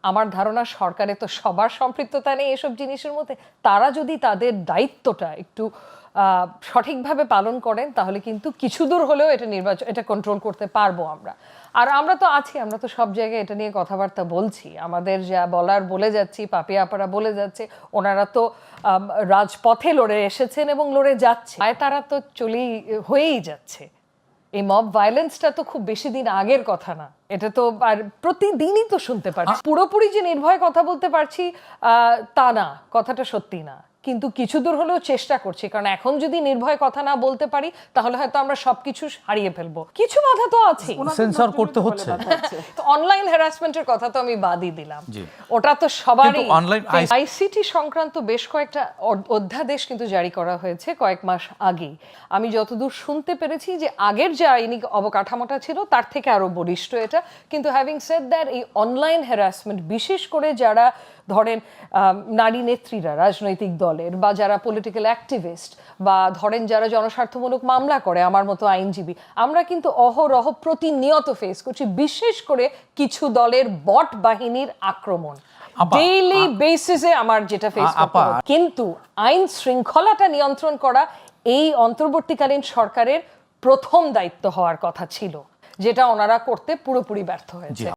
আমার ধারণা সরকারে তো সবার সম্পৃক্ততা নেই এসব জিনিসের মধ্যে। তারা যদি তাদের দায়িত্বটা একটু সঠিকভাবে পালন করেন তাহলে কিন্তু কিছু দূর হলেও এটা কন্ট্রোল করতে পারবো আমরা। আর আমরা তো আছি, আমরা তো সব জায়গায় এটা নিয়ে কথাবার্তা বলছি, আমাদের যা বলার বলে যাচ্ছি, পাপিয়া আপারা বলে যাচ্ছে, ওনারা তো রাজপথে লড়ে এসেছেন এবং লড়ে যাচ্ছে, তারা তো হয়েই যাচ্ছে। এই মব ভায়োলেন্সটা তো খুব বেশি দিন আগের কথা না, এটা তো আর প্রতিদিনই তো শুনতে পাচ্ছি। পুরোপুরি যে নির্ভয়ে কথা বলতে পারছি তা না, কথাটা সত্যি না, কিন্তু কিছু দূর হলেও চেষ্টা করছি, কারণ এখন যদি নির্ভয়ে কথা না বলতে পারি তাহলে হয়তো আমরা সবকিছু হারিয়ে ফেলবো। কিছু বাধা তো আছে, সেন্সর করতে হচ্ছে। তো অনলাইন হ্যারাসমেন্টের কথা তো আমি বাদই দিলাম, ওটা তো সবারই। আইসিটি সংক্রান্ত বেশ কয়েকটা অধ্যাদেশ কিন্তু জারি করা হয়েছে কয়েক মাস আগেই। আমি যতদূর শুনতে পেরেছি যে আগের যে আইনি অবকাঠামোটা ছিল তার থেকে আরো বলিষ্ঠ এটা। কিন্তু হ্যাভিং সেড দ্যাট, এই অনলাইন হ্যারাসমেন্ট, বিশেষ করে যারা ধরেন নারী নেত্রীরা রাজনৈতিক দলের, বা যারা পলিটিক্যাল অ্যাক্টিভিস্ট, বা ধরেন যারা জনস্বার্থমূলক মামলা করে আমার মতো আইনজীবী, আমরা কিন্তু অহরহ প্রতিনিয়ত ফেস করছি বিশেষ করে কিছু দলের বট বাহিনীর আক্রমণ ডেইলি বেসিসে আমার যেটা ফেস করতে হয়। কিন্তু আইন শৃঙ্খলাটা নিয়ন্ত্রণ করা এই অন্তর্বর্তীকালীন সরকারের প্রথম দায়িত্ব হওয়ার কথা ছিল, যেটা ওনারা করতে পুরোপুরি ব্যর্থ হয়েছে।